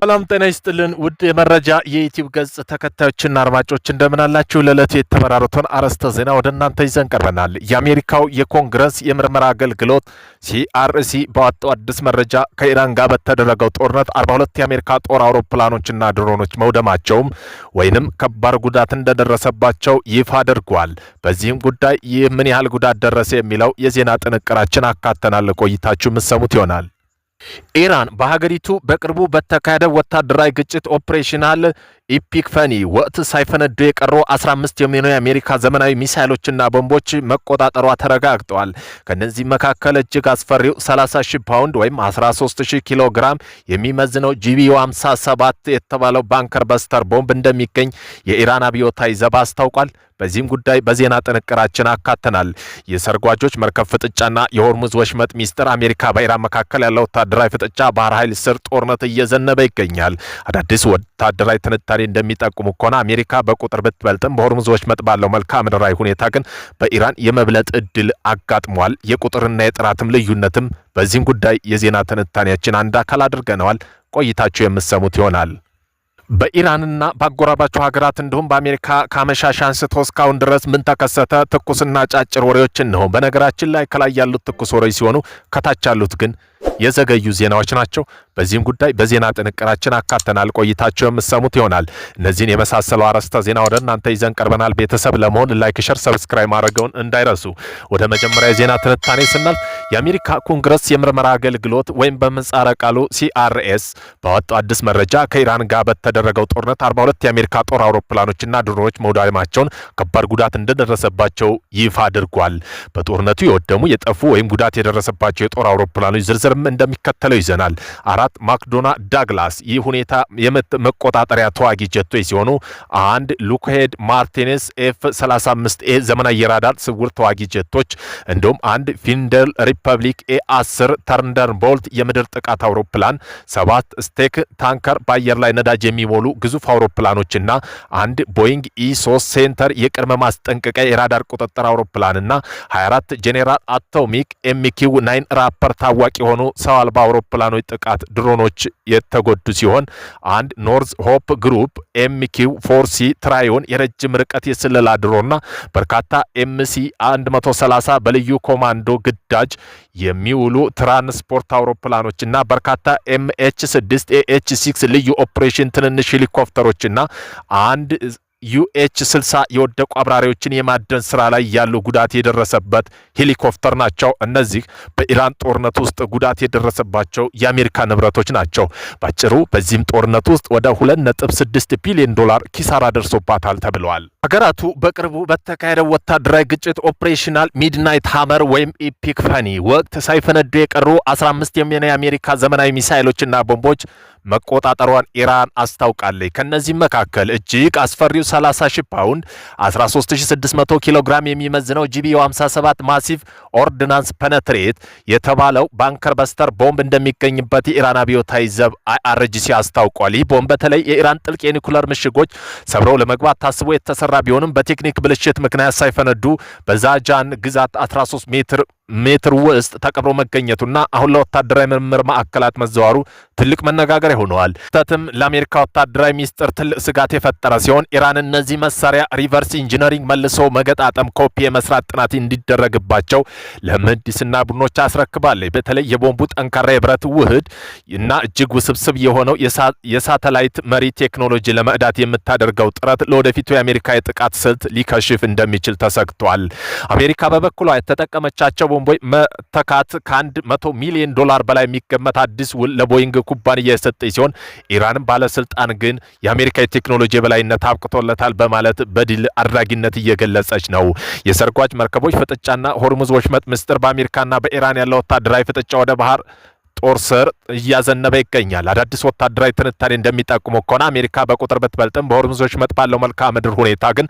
ሰላም ጤና ይስጥልን ውድ የመረጃ የዩቲዩብ ገጽ ተከታዮችና አድማጮች እንደምን አላችሁ? ለዕለቱ የተመራሩትን አርዕስተ ዜና ወደ እናንተ ይዘን ቀርበናል። የአሜሪካው የኮንግረስ የምርመራ አገልግሎት ሲአርሲ ባወጣው አዲስ መረጃ ከኢራን ጋር በተደረገው ጦርነት 42 የአሜሪካ ጦር አውሮፕላኖችና ድሮኖች መውደማቸውም ወይንም ከባድ ጉዳት እንደደረሰባቸው ይፋ አድርጓል። በዚህም ጉዳይ ይህ ምን ያህል ጉዳት ደረሰ የሚለው የዜና ጥንቅራችን አካተናል። ቆይታችሁ የምትሰሙት ይሆናል። ኢራን በሀገሪቱ በቅርቡ በተካሄደ ወታደራዊ ግጭት ኦፕሬሽናል ኢፒክፈኒ ወቅት ሳይፈነዱ የቀሩ 15 የሚሆኑ የአሜሪካ ዘመናዊ ሚሳይሎችና ቦምቦች መቆጣጠሯ ተረጋግጠዋል። ከነዚህ መካከል እጅግ አስፈሪው 30,000 ፓውንድ ወይም 13,000 ኪሎ ግራም የሚመዝነው GBU-57 የተባለው ባንከር በስተር ቦምብ እንደሚገኝ የኢራን አብዮታዊ ዘብ አስታውቋል። በዚህም ጉዳይ በዜና ጥንቅራችን አካተናል። የሰርጓጆች መርከብ ፍጥጫና የሆርሙዝ ወሽመጥ ሚስጥር፣ አሜሪካ በኢራን መካከል ያለው ወታደራዊ ፍጥጫ፣ ባህር ኃይል ስር ጦርነት እየዘነበ ይገኛል። አዳዲስ ወታደራዊ ትንታኔ እንደሚጠቁሙ ከሆነ አሜሪካ በቁጥር ብትበልጥም በሆርሙዝ ወሽመጥ ባለው መልክዓ ምድራዊ ሁኔታ ግን በኢራን የመብለጥ እድል አጋጥሟል። የቁጥርና የጥራትም ልዩነትም በዚህም ጉዳይ የዜና ትንታኔያችን አንድ አካል አድርገነዋል። ቆይታችሁ የምትሰሙት ይሆናል። በኢራንና በአጎራባቸው ሀገራት እንዲሁም በአሜሪካ ከአመሻሽ አንስቶ እስካሁን ድረስ ምን ተከሰተ? ትኩስና ጫጭር ወሬዎችን ነው። በነገራችን ላይ ከላይ ያሉት ትኩስ ወሬዎች ሲሆኑ ከታች ያሉት ግን የዘገዩ ዜናዎች ናቸው። በዚህም ጉዳይ በዜና ጥንቅራችን አካተናል። ቆይታቸው የምትሰሙት ይሆናል። እነዚህን የመሳሰሉ አርዕስተ ዜና ወደ እናንተ ይዘን ቀርበናል። ቤተሰብ ለመሆን ላይክ፣ ሸር፣ ሰብስክራይብ ማድረገውን እንዳይረሱ። ወደ መጀመሪያ የዜና ትንታኔ ስናልፍ የአሜሪካ ኮንግረስ የምርመራ አገልግሎት ወይም በምህጻረ ቃሉ ሲአርኤስ ባወጣው አዲስ መረጃ ከኢራን ጋር በተደረገው ጦርነት 42 የአሜሪካ ጦር አውሮፕላኖችና ድሮኖች መውደማቸውን፣ ከባድ ጉዳት እንደደረሰባቸው ይፋ አድርጓል። በጦርነቱ የወደሙ የጠፉ ወይም ጉዳት የደረሰባቸው የጦር አውሮፕላኖች ዝርዝርም እንደሚከተለው ይዘናል። 4 ማክዶና ዳግላስ ይህ ሁኔታ መቆጣጠሪያ ተዋጊ ጀቶች ሲሆኑ፣ 1 ሉክሄድ ማርቲኔስ F-35A ዘመናዊ የራዳር ስውር ተዋጊ ጀቶች እንዲሁም 1 ፊንደል ሪፐብሊክ A-10 ተርንደርቦልት የምድር ጥቃት አውሮፕላን፣ 7 ስቴክ ታንከር በአየር ላይ ነዳጅ የሚሞሉ ግዙፍ አውሮፕላኖችና 1 ቦይንግ E-3 ሴንተር የቅድመ ማስጠንቀቂያ የራዳር ቁጥጥር አውሮፕላንና 24 ጄኔራል አቶሚክ MQ-9 ራፐር ታዋቂ የሆኑ ሰው አልባ አውሮፕላኖች ጥቃት ድሮኖች የተጎዱ ሲሆን፣ 1 ኖርዝ ሆፕ ግሩፕ MQ-4C ትራዮን የረጅም ርቀት የስለላ ድሮና በርካታ MC-130 በልዩ ኮማንዶ ግዳጅ የሚውሉ ትራንስፖርት አውሮፕላኖችና በርካታ MH-6 ልዩ ኦፕሬሽን ትንንሽ ሄሊኮፕተሮችና 1 UH-60 የወደቁ አብራሪዎችን የማደን ስራ ላይ ያሉ ጉዳት የደረሰበት ሄሊኮፕተር ናቸው። እነዚህ በኢራን ጦርነት ውስጥ ጉዳት የደረሰባቸው የአሜሪካ ንብረቶች ናቸው። ባጭሩ በዚህም ጦርነት ውስጥ ወደ $2.6 ቢሊዮን ኪሳራ ደርሶባታል ተብለዋል። ሀገራቱ በቅርቡ በተካሄደው ወታደራዊ ግጭት ኦፕሬሽናል ሚድናይት ሃመር ወይም ኢፒክፈኒ ወቅት ሳይፈነዱ የቀሩ 15 የሚሆኑ የአሜሪካ ዘመናዊ ሚሳይሎችና ቦምቦች መቆጣጠሯን ኢራን አስታውቃለች። ከነዚህ መካከል እጅግ አስፈሪው 30,000 ፓውንድ 13,600 ኪሎ ግራም የሚመዝነው GBU-57 ማሲቭ ኦርዲናንስ ፔኔትሬት የተባለው ባንከር በስተር ቦምብ እንደሚገኝበት የኢራን አብዮታዊ ዘብ IRGC አስታውቋል። ይህ ቦምብ በተለይ የኢራን ጥልቅ የኒኩለር ምሽጎች ሰብረው ለመግባት ታስቦ የተሰራ ቢሆንም በቴክኒክ ብልሽት ምክንያት ሳይፈነዱ በዛጃን ግዛት 13 ሜትር ውስጥ ተቀብሮ መገኘቱና አሁን ለወታደራዊ ምርምር ማዕከላት መዘዋሩ ትልቅ መነጋገሪያ ሆነዋል። ተተም ለአሜሪካ ወታደራዊ ሚስጥር ትልቅ ስጋት የፈጠረ ሲሆን ኢራን እነዚህ መሳሪያ ሪቨርስ ኢንጂነሪንግ መልሶ መገጣጠም ኮፒ የመስራት ጥናት እንዲደረግባቸው ለምህንድስና ቡድኖች አስረክባለች። በተለይ የቦምቡ ጠንካራ የብረት ውህድ እና እጅግ ውስብስብ የሆነው የሳተላይት መሪ ቴክኖሎጂ ለመዕዳት የምታደርገው ጥረት ለወደፊቱ የአሜሪካ የጥቃት ስልት ሊከሽፍ እንደሚችል ተሰግቷል። አሜሪካ በበኩሏ የተጠቀመቻቸው ቦምቦች መተካት ከ$100 ሚሊዮን በላይ የሚገመት አዲስ ውል ለቦይንግ ኩባንያ የሰጠች ሲሆን ኢራን ባለስልጣን ግን የአሜሪካ የቴክኖሎጂ የበላይነት አብቅቶለታል በማለት በድል አድራጊነት እየገለጸች ነው። የሰርጓጅ መርከቦች ፍጥጫና ሆርሙዝ ወሽመጥ ምስጢር በአሜሪካና በኢራን ያለው ወታደራዊ ፍጥጫ ወደ ባህር ጦር ስር እያዘነበ ይገኛል። አዳዲስ ወታደራዊ ትንታኔ እንደሚጠቁመው ከሆነ አሜሪካ በቁጥር ብትበልጥም በሆርሙዝ ወሽመጥ ባለው መልክዓ ምድር ሁኔታ ግን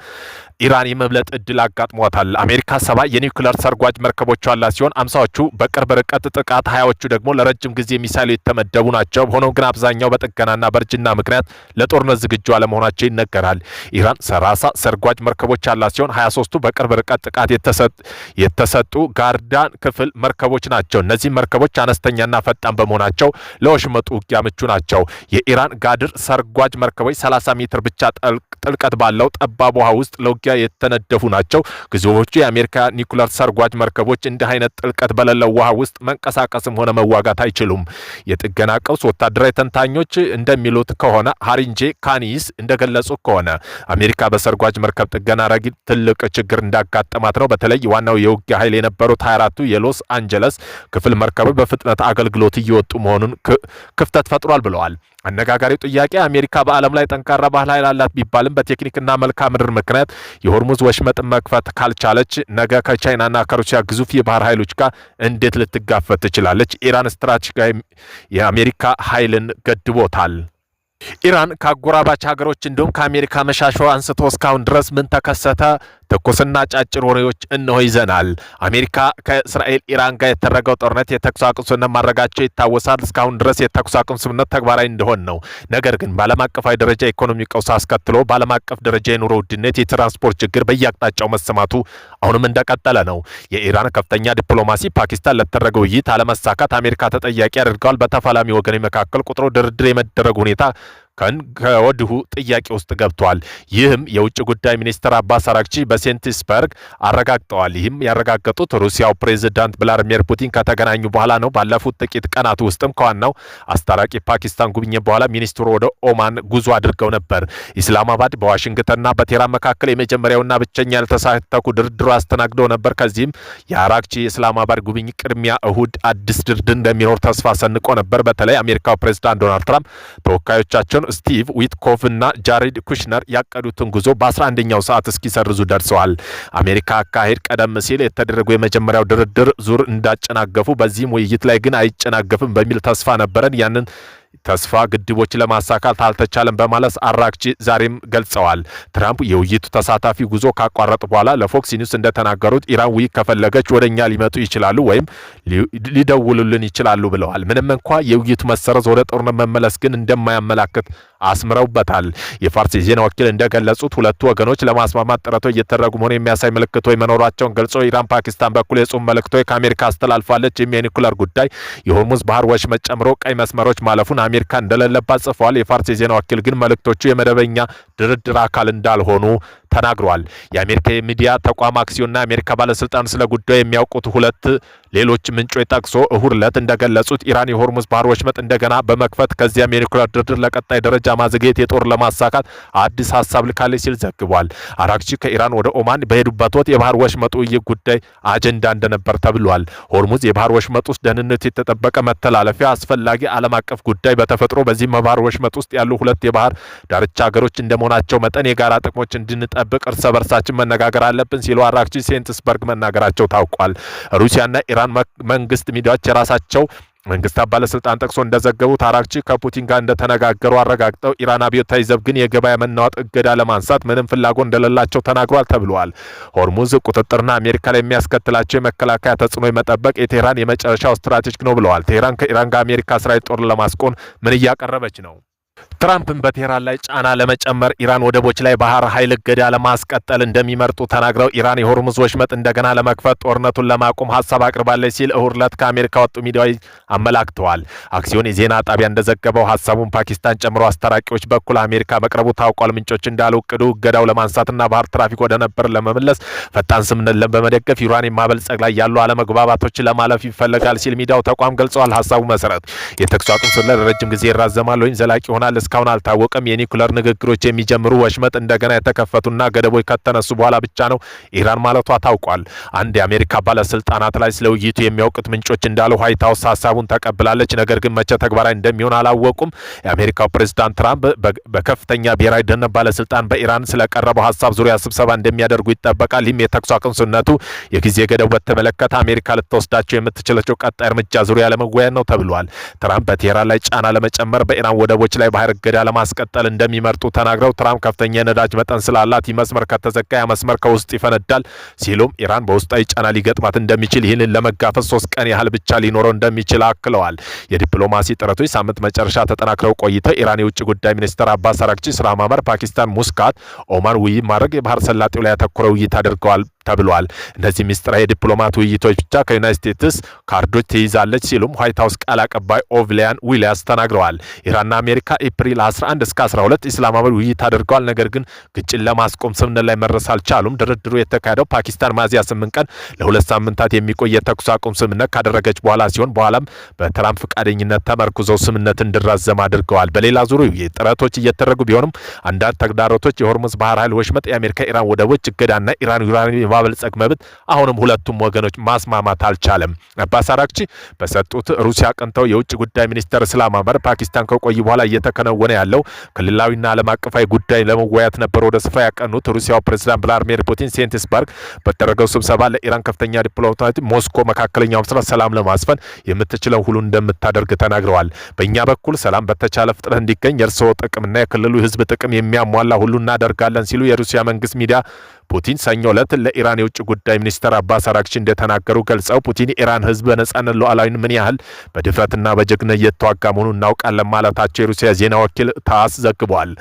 ኢራን የመብለጥ እድል አጋጥሟታል። አሜሪካ 70 የኒውክሌር ሰርጓጅ መርከቦች ያላት ሲሆን 50ዎቹ በቅርብ ርቀት ጥቃት፣ 20ዎቹ ደግሞ ለረጅም ጊዜ ሚሳይል የተመደቡ ናቸው። ሆኖም ግን አብዛኛው በጥገናና በእርጅና ምክንያት ለጦርነት ዝግጁ አለመሆናቸው ይነገራል። ኢራን 30 ሰርጓጅ መርከቦች ያላት ሲሆን 23ቱ በቅርብ ርቀት ጥቃት የተሰጡ ጋርዳን ክፍል መርከቦች ናቸው። እነዚህ መርከቦች አነስተኛና ፈጣን በመሆናቸው ለወሽመጡ ውጊያ ምቹ ናቸው። የኢራን ጋድር ሰርጓጅ መርከቦች 30 ሜትር ብቻ ጥልቀት ባለው ጠባብ ውሃ ውስጥ ለውጊያ የተነደፉ ናቸው። ግዙፎቹ የአሜሪካ ኒኩለር ሰርጓጅ መርከቦች እንዲህ አይነት ጥልቀት በሌለው ውሃ ውስጥ መንቀሳቀስም ሆነ መዋጋት አይችሉም። የጥገና ቀውስ ወታደራዊ ተንታኞች እንደሚሉት ከሆነ ሃሪንጄ ካኒስ እንደገለጹ ከሆነ አሜሪካ በሰርጓጅ መርከብ ጥገና ረገድ ትልቅ ችግር እንዳጋጠማት ነው። በተለይ ዋናው የውጊያ ኃይል የነበሩት 24ቱ የሎስ አንጀለስ ክፍል መርከቦች በፍጥነት አገልግሎት እየወጡ መሆኑን ክፍተት ፈጥሯል ብለዋል። አነጋጋሪው ጥያቄ አሜሪካ በዓለም ላይ ጠንካራ ባህር ኃይል አላት ቢባልም በቴክኒክና መልክዓ ምድር ምክንያት የሆርሙዝ ወሽመጥን መክፈት ካልቻለች ነገ ከቻይናና ከሩሲያ ግዙፍ የባህር ኃይሎች ጋር እንዴት ልትጋፈጥ ትችላለች? ኢራን ስትራቴጂካዊ የአሜሪካ ኃይልን ገድቦታል። ኢራን ከአጎራባች ሀገሮች እንዲሁም ከአሜሪካ መሻሾ አንስቶ እስካሁን ድረስ ምን ተከሰተ? ትኩስና ጫጭር ወሬዎች እነሆ ይዘናል። አሜሪካ ከእስራኤል ኢራን ጋር የተደረገው ጦርነት የተኩስ አቁም ስምምነት ማድረጋቸው ይታወሳል። እስካሁን ድረስ የተኩስ አቁም ስምምነት ተግባራዊ እንደሆን ነው። ነገር ግን በዓለም አቀፋዊ ደረጃ ኢኮኖሚ ቀውስ አስከትሎ በዓለም አቀፍ ደረጃ የኑሮ ውድነት፣ የትራንስፖርት ችግር በየአቅጣጫው መሰማቱ አሁንም እንደቀጠለ ነው። የኢራን ከፍተኛ ዲፕሎማሲ ፓኪስታን ለተደረገው ውይይት አለመሳካት አሜሪካ ተጠያቂ አድርገዋል። በተፋላሚ ወገኖች መካከል ቁጥሩ ድርድር የመደረጉ ሁኔታ ከወዲሁ ጥያቄ ውስጥ ገብቷል። ይህም የውጭ ጉዳይ ሚኒስትር አባስ አራግቺ በሴንትስበርግ አረጋግጠዋል። ይህም ያረጋገጡት ሩሲያው ፕሬዝዳንት ቭላዲሚር ፑቲን ከተገናኙ በኋላ ነው። ባለፉት ጥቂት ቀናት ውስጥም ከዋናው አስታራቂ ፓኪስታን ጉብኝት በኋላ ሚኒስትሩ ወደ ኦማን ጉዞ አድርገው ነበር። ኢስላማባድ በዋሽንግተንና በቴህራን መካከል የመጀመሪያውና ብቸኛ ያልተሳተፉ ድርድሩ አስተናግደው ነበር። ከዚህም የአራግቺ የኢስላማባድ ጉብኝት ቅድሚያ እሁድ አዲስ ድርድር እንደሚኖር ተስፋ ሰንቆ ነበር። በተለይ አሜሪካው ፕሬዝዳንት ዶናልድ ትራምፕ ተወካዮቻቸውን ስቲቭ ዊትኮቭ እና ጃሬድ ኩሽነር ያቀዱትን ጉዞ በ11ኛው ሰዓት እስኪሰርዙ ደርሰዋል። አሜሪካ አካሄድ ቀደም ሲል የተደረጉ የመጀመሪያው ድርድር ዙር እንዳጨናገፉ፣ በዚህም ውይይት ላይ ግን አይጨናገፍም በሚል ተስፋ ነበረን። ያንን ተስፋ ግድቦች ለማሳካት አልተቻለም በማለት አራግቺ ዛሬም ገልጸዋል። ትራምፕ የውይይቱ ተሳታፊ ጉዞ ካቋረጡ በኋላ ለፎክስ ኒውስ እንደተናገሩት ኢራን ውይይት ከፈለገች ወደኛ ሊመጡ ይችላሉ ወይም ሊደውሉልን ይችላሉ ብለዋል። ምንም እንኳ የውይይቱ መሰረዝ ወደ ጦርነት መመለስ ግን እንደማያመላክት አስምረውበታል። የፋርስ ዜና ወኪል እንደገለጹት ሁለቱ ወገኖች ለማስማማት ጥረቶች እየተደረጉ መሆኑን የሚያሳይ ምልክቶች መኖራቸውን ገልጸው ኢራን ፓኪስታን በኩል የጽሁፍ መልእክቶች ከአሜሪካ አስተላልፋለች። የኒኩለር ጉዳይ የሆርሙዝ ባህር ወሽመጥ ጨምሮ ቀይ መስመሮች ማለፉን አሜሪካ እንደሌለባት ጽፈዋል። የፋርስ ዜና ወኪል ግን መልእክቶቹ የመደበኛ ድርድር አካል እንዳልሆኑ ተናግሯል። የአሜሪካ የሚዲያ ተቋም አክሲዮንና የአሜሪካ ባለስልጣን ስለ ጉዳዩ የሚያውቁት ሁለት ሌሎች ምንጮች ጠቅሶ እሁድ ዕለት እንደገለጹት ኢራን የሆርሙዝ ባህር ወሽመጥ እንደገና በመክፈት ከዚያም የኒኩለር ድርድር ለቀጣይ ደረጃ ማዘግየት የጦር ለማሳካት አዲስ ሀሳብ ልካለች ሲል ዘግቧል። አራግቺ ከኢራን ወደ ኦማን በሄዱበት ወቅት የባህር ወሽመጡ ይህ ጉዳይ አጀንዳ እንደነበር ተብሏል። ሆርሙዝ የባህር ወሽመጥ ውስጥ ደህንነቱ የተጠበቀ መተላለፊያ አስፈላጊ ዓለም አቀፍ ጉዳይ በተፈጥሮ በዚህ ባህር ወሽመጥ ውስጥ ያሉ ሁለት የባህር ዳርቻ ሀገሮች እንደመሆናቸው መጠን የጋራ ጥቅሞች እንድንጠብቅ እርስ በርሳችን መነጋገር አለብን ሲሉ አራግቺ ሴንትስበርግ መናገራቸው ታውቋል። ሩሲያና ኢራን መንግስት ሚዲያዎች የራሳቸው መንግስታት ባለስልጣን ጠቅሶ እንደዘገቡት አራግቺ ከፑቲን ጋር እንደተነጋገሩ አረጋግጠው ኢራን አብዮታዊ ዘብ ግን የገበያ መናወጥ እገዳ ለማንሳት ምንም ፍላጎት እንደሌላቸው ተናግሯል ተብሏል። ሆርሙዝ ቁጥጥርና አሜሪካ ላይ የሚያስከትላቸው የመከላከያ ተጽዕኖ መጠበቅ የቴህራን የመጨረሻው ስትራቴጂክ ነው ብለዋል። ቴህራን ከኢራን ጋር አሜሪካ እስራኤል ጦር ለማስቆም ምን እያቀረበች ነው? ትራምፕን በቴህራን ላይ ጫና ለመጨመር ኢራን ወደቦች ላይ ባህር ኃይል እገዳ ለማስቀጠል እንደሚመርጡ ተናግረው ኢራን የሆርሙዝ ወሽመጥ እንደገና ለመክፈት ጦርነቱን ለማቆም ሀሳብ አቅርባለች ሲል እሁድ ዕለት ከአሜሪካ ወጡ ሚዲያዎች አመላክተዋል። አክሲዮን የዜና ጣቢያ እንደዘገበው ሀሳቡን ፓኪስታን ጨምሮ አስታራቂዎች በኩል አሜሪካ መቅረቡ ታውቋል። ምንጮች እንዳሉ እቅዱ እገዳው ለማንሳትና ባህር ትራፊክ ወደ ነበር ለመመለስ ፈጣን ስምምነትን በመደገፍ ዩራኒየም ማበልጸግ ላይ ያሉ አለመግባባቶች ለማለፍ ይፈልጋል ሲል ሚዲያው ተቋም ገልጸዋል። ሀሳቡ መሰረት የተኩስ አቁም ስምምነት ለረጅም ጊዜ ይራዘማል ወይም ዘላቂ ይሆናል እስካሁን አልታወቀም። የኒኩለር ንግግሮች የሚጀምሩ ወሽመጥ እንደገና የተከፈቱና ገደቦች ከተነሱ በኋላ ብቻ ነው ኢራን ማለቷ ታውቋል። አንድ የአሜሪካ ባለስልጣናት ላይ ስለ ውይይቱ የሚያውቁት ምንጮች እንዳሉ ዋይት ሀውስ ሀሳቡን ተቀብላለች፣ ነገር ግን መቼ ተግባራዊ እንደሚሆን አላወቁም። የአሜሪካው ፕሬዝዳንት ትራምፕ በከፍተኛ ብሔራዊ ደህንነት ባለስልጣን በኢራን ስለቀረበው ሀሳብ ዙሪያ ስብሰባ እንደሚያደርጉ ይጠበቃል። ይህም የተኩስ አቁም ስምምነቱ የጊዜ ገደብ በተመለከተ አሜሪካ ልትወስዳቸው የምትችላቸው ቀጣይ እርምጃ ዙሪያ ለመወያየት ነው ተብሏል። ትራምፕ በቴህራን ላይ ጫና ለመጨመር በኢራን ወደቦች ላይ ባህር እገዳ ለማስቀጠል እንደሚመርጡ ተናግረው ትራምፕ ከፍተኛ የነዳጅ መጠን ስላላት ይህ መስመር ከተዘጋ ያ መስመር ከውስጥ ይፈነዳል ሲሉም ኢራን በውስጣዊ ጫና ሊገጥማት እንደሚችል ይህንን ለመጋፈጥ 3 ቀን ያህል ብቻ ሊኖረው እንደሚችል አክለዋል። የዲፕሎማሲ ጥረቶች ሳምንት መጨረሻ ተጠናክረው ቆይተው ኢራን የውጭ ጉዳይ ሚኒስትር አባስ አራግቺ ኢስላማባድ፣ ፓኪስታን ሙስካት፣ ኦማን ውይይት ማድረግ የባህር ሰላጤው ላይ ያተኮረ ውይይት አድርገዋል ተብሏል። እነዚህ ሚስጥራዊ የዲፕሎማት ውይይቶች ብቻ ከዩናይትድ ስቴትስ ካርዶች ትይዛለች ሲሉም ዋይት ሃውስ ቃል አቀባይ ኦቭሊያን ዊሊያስ ተናግረዋል። ኢራንና አሜሪካ ኤፕሪል 11 እስከ 12 ኢስላማባድ ውይይት አድርገዋል። ነገር ግን ግጭት ለማስቆም ስምምነት ላይ መድረስ አልቻሉም። ድርድሩ የተካሄደው ፓኪስታን ሚያዝያ 8 ቀን ለ2 ሳምንታት የሚቆይ የተኩስ አቁም ስምምነት ካደረገች በኋላ ሲሆን በኋላም በትራምፕ ፈቃደኝነት ተመርኩዘው ስምምነት እንዲራዘም አድርገዋል። በሌላ ዙር ጥረቶች እየተደረጉ ቢሆንም አንዳንድ ተግዳሮቶች የሆርሙዝ ባህር ኃይል ወሽመጥ፣ የአሜሪካ ኢራን ወደቦች እገዳና ኢራን ዩራኒየም የማበልጸግ መብት አሁንም ሁለቱም ወገኖች ማስማማት አልቻለም። አባስ አራግቺ በሰጡት ሩሲያ ቀንተው የውጭ ጉዳይ ሚኒስተር ኢስላማባድ ፓኪስታን ከቆዩ በኋላ እየተከናወነ ያለው ክልላዊና ዓለም አቀፋዊ ጉዳይ ለመወያየት ነበር ወደ ስፍራ ያቀኑት። ሩሲያው ፕሬዝዳንት ቭላዲሚር ፑቲን ሴንት ፒተርስበርግ በተደረገው ስብሰባ ለኢራን ከፍተኛ ዲፕሎማት ሞስኮ መካከለኛው ምስራቅ ሰላም ለማስፈን የምትችለው ሁሉ እንደምታደርግ ተናግረዋል። በእኛ በኩል ሰላም በተቻለ ፍጥነት እንዲገኝ የእርስዎ ጥቅምና የክልሉ ሕዝብ ጥቅም የሚያሟላ ሁሉ እናደርጋለን ሲሉ የሩሲያ መንግስት ሚዲያ ፑቲን ሰኞ ዕለት ለኢራን የውጭ ጉዳይ ሚኒስትር አባስ አራግቺ እንደተናገሩ ገልጸው ፑቲን ኢራን ህዝብ በነጻነት ሉዓላዊን ምን ያህል በድፍረትና በጀግነት እየተዋጋ መሆኑን እናውቃለን ማለታቸው የሩሲያ ዜና ወኪል ታስ ዘግቧል።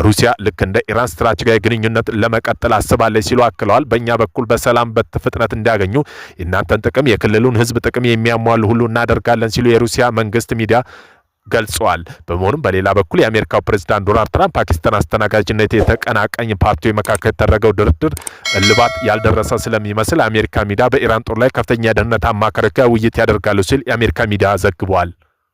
ሩሲያ ልክ እንደ ኢራን ስትራቴጂካዊ ግንኙነት ለመቀጠል አስባለች ሲሉ አክለዋል። በእኛ በኩል በሰላም በፍጥነት እንዲያገኙ የእናንተን ጥቅም የክልሉን ህዝብ ጥቅም የሚያሟሉ ሁሉ እናደርጋለን ሲሉ የሩሲያ መንግስት ሚዲያ ገልጸዋል። በመሆኑም በሌላ በኩል የአሜሪካው ፕሬዝዳንት ዶናልድ ትራምፕ ፓኪስታን አስተናጋጅነት የተቀናቃኝ ፓርቲዎች መካከል የተደረገው ድርድር እልባት ያልደረሰ ስለሚመስል አሜሪካ ሚዲያ በኢራን ጦር ላይ ከፍተኛ የደህንነት አማካሪ ጋር ውይይት ያደርጋሉ ሲል የአሜሪካ ሚዲያ ዘግቧል።